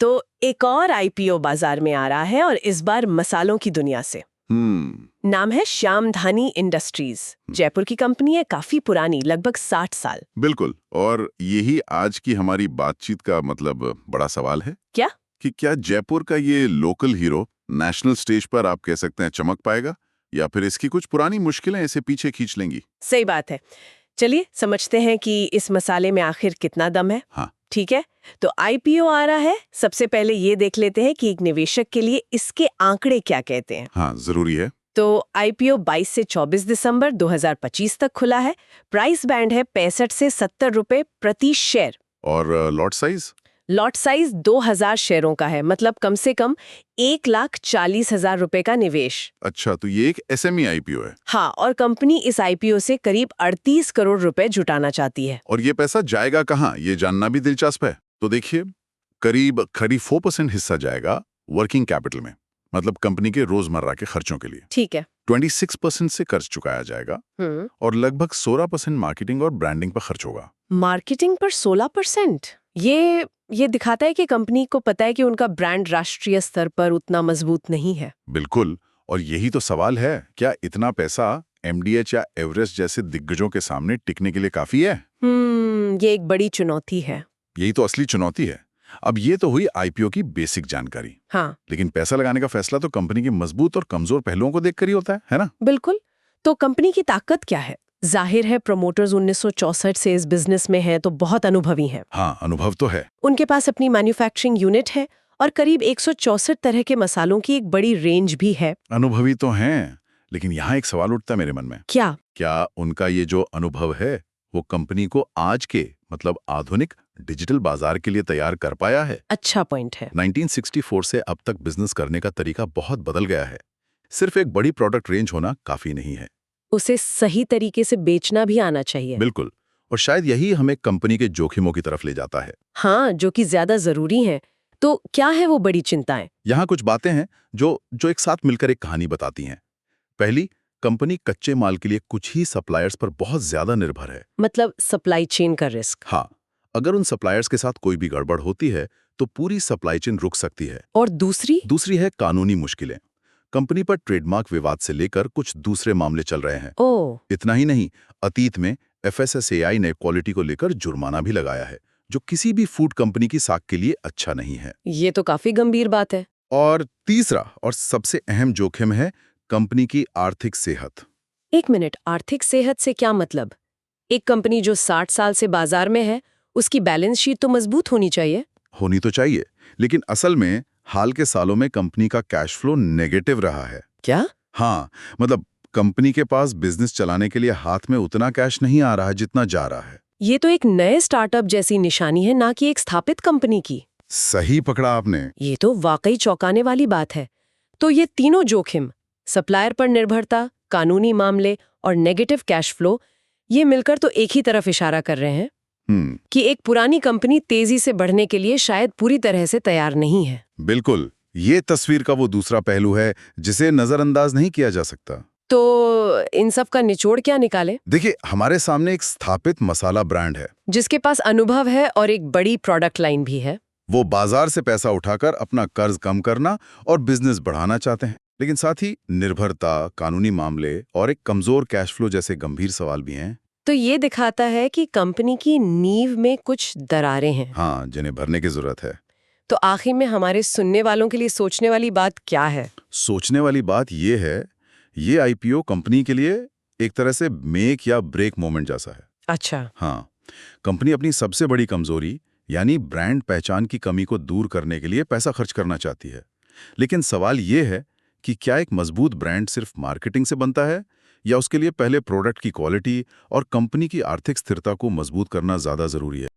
तो एक और आईपीओ बाजार में आ रहा है और इस बार मसालों की दुनिया से। नाम है श्यामधानी इंडस्ट्रीज। जयपुर की कंपनी है, काफी पुरानी, लगभग 60 साल। बिल्कुल, और यही आज की हमारी बातचीत का मतलब बड़ा सवाल है। क्या? कि क्या जयपुर का ये लोकल हीरो नेशनल स्टेज पर आप कह सकते हैं चमक पाएगा, या फिर इसकी कुछ पुरानी मुश्किलें इसे पीछे खींच लेंगी? सही बात है। चलिए समझते हैं कि इस मसाले में आखिर कितना दम है। हाँ, ठीक है, तो आईपीओ आ रहा है। सबसे पहले ये देख लेते हैं कि एक निवेशक के लिए इसके आंकड़े क्या कहते हैं। हाँ, जरूरी है। तो आईपीओ 22 से 24 दिसंबर 2025 तक खुला है। प्राइस बैंड है 65 से 70 रुपए प्रति शेयर। और लॉट साइज? लॉट साइज 2000 शेयरों का है, मतलब कम से कम 1,40,000 रुपए का निवेश। अच्छा, तो ये एक एसएमई आईपीओ है। हाँ, और कंपनी इस आईपीओ से करीब 38 करोड़ रुपए जुटाना चाहती है। और ये पैसा जाएगा कहाँ, ये जानना भी दिलचस्प है। तो देखिए, करीब 4% हिस्सा जाएगा वर्किंग कैपिटल में, मतलब कंपनी के रोजमर्रा के खर्चों के लिए। ठीक है। 26% से कर्ज चुकाया जाएगा और लगभग 16% मार्केटिंग और ब्रांडिंग पर खर्च होगा। मार्केटिंग पर 16%? ये दिखाता है कि कंपनी को पता है कि उनका ब्रांड राष्ट्रीय स्तर पर उतना मजबूत नहीं है। बिल्कुल, और यही तो सवाल है, क्या इतना पैसा एमडीएच या एवरेस्ट जैसे दिग्गजों के सामने टिकने के लिए काफी है? ये एक बड़ी चुनौती है। यही तो असली चुनौती है। अब ये तो हुई आईपीओ की बेसिक जानकारी। हाँ, लेकिन पैसा लगाने का फैसला तो कंपनी के मजबूत और कमजोर पहलुओं को देखकर ही होता है ना? बिल्कुल। तो कंपनी की ताकत क्या है? जाहिर है प्रमोटर्स 1964 से इस बिजनेस में हैं, तो बहुत अनुभवी हैं। हाँ, अनुभव तो है। उनके पास अपनी मैन्युफैक्चरिंग यूनिट है और करीब 164 तरह के मसालों की एक बड़ी रेंज भी है। अनुभवी तो हैं, लेकिन यहाँ एक सवाल उठता है मेरे मन में। क्या उनका ये जो अनुभव है वो कंपनी को आज के, मतलब आधुनिक डिजिटल बाजार के लिए तैयार कर पाया है? अच्छा पॉइंट है। 1964 से अब तक बिजनेस करने का तरीका बहुत बदल गया है। सिर्फ एक बड़ी प्रोडक्ट रेंज होना काफी नहीं है, उसे सही तरीके से बेचना भी आना चाहिए। बिल्कुल, और शायद यही हमें कंपनी के जोखिमों की तरफ ले जाता है। हाँ, जो कि ज्यादा जरूरी है। तो क्या है वो बड़ी चिंताएं? यहाँ कुछ बातें हैं जो एक साथ मिलकर एक कहानी बताती हैं। पहली, कंपनी कच्चे माल के लिए कुछ ही सप्लायर्स पर बहुत ज्यादा निर्भर है। मतलब सप्लाई चेन का रिस्क। हाँ, अगर उन सप्लायर्स के साथ कोई भी गड़बड़ होती है तो पूरी सप्लाई चेन रुक सकती है। और दूसरी है कानूनी मुश्किलें। कंपनी पर ट्रेडमार्क विवाद से लेकर कुछ दूसरे मामले चल रहे हैं। इतना ही नहीं, अतीत में एफएसएसएआई ने क्वालिटी को लेकर जुर्माना भी लगाया है, जो किसी भी फूड कंपनी की साख के लिए अच्छा नहीं है। ये तो काफी गंभीर बात है। और तीसरा और सबसे अहम जोखिम है कंपनी की आर्थिक सेहत। एक मिनट, आर्थिक सेहत से क्या मतलब? एक कंपनी जो 60 साल से बाजार में है, उसकी बैलेंस शीट तो मजबूत होनी चाहिए। होनी तो चाहिए, लेकिन असल में हाल के सालों में कंपनी का कैश फ्लो नेगेटिव रहा है। क्या? हाँ, मतलब कंपनी के पास बिजनेस चलाने के लिए हाथ में उतना कैश नहीं आ रहा है जितना जा रहा है। ये तो एक नए स्टार्टअप जैसी निशानी है, ना कि एक स्थापित कंपनी की। सही पकड़ा आपने। ये तो वाकई चौंकाने वाली बात है। तो ये तीनों जोखिम, सप्लायर पर निर्भरता, कानूनी मामले और नेगेटिव कैश फ्लो, ये मिलकर तो एक ही तरफ इशारा कर रहे हैं कि एक पुरानी कंपनी तेजी से बढ़ने के लिए शायद पूरी तरह से तैयार नहीं है। बिल्कुल, ये तस्वीर का वो दूसरा पहलू है जिसे नजरअंदाज नहीं किया जा सकता। तो इन सब का निचोड़ क्या निकाले? देखिए, हमारे सामने एक स्थापित मसाला ब्रांड है जिसके पास अनुभव है और एक बड़ी प्रोडक्ट लाइन भी है। वो बाजार से पैसा उठाकर अपना कर्ज कम करना और बिजनेस बढ़ाना चाहते हैं, लेकिन साथ ही निर्भरता, कानूनी मामले और एक कमजोर कैश फ्लो जैसे गंभीर सवाल भी हैं। तो ये दिखाता है कि कंपनी की नींव में कुछ दरारें हैं। हाँ, जिन्हें भरने की जरूरत है। तो आखिर में हमारे सुनने वालों के लिए सोचने वाली बात क्या है? सोचने वाली बात ये है, ये आईपीओ कंपनी के लिए एक तरह से मेक या ब्रेक मोमेंट जैसा है। अच्छा। हाँ, कंपनी अपनी सबसे बड़ी कमजोरी यानी ब्रांड पहचान की कमी को दूर करने के लिए पैसा खर्च करना चाहती है। लेकिन सवाल ये है कि क्या एक मजबूत ब्रांड सिर्फ मार्केटिंग से बनता है, या उसके लिए पहले प्रोडक्ट की क्वालिटी और कंपनी की आर्थिक स्थिरता को मजबूत करना ज्यादा जरूरी है?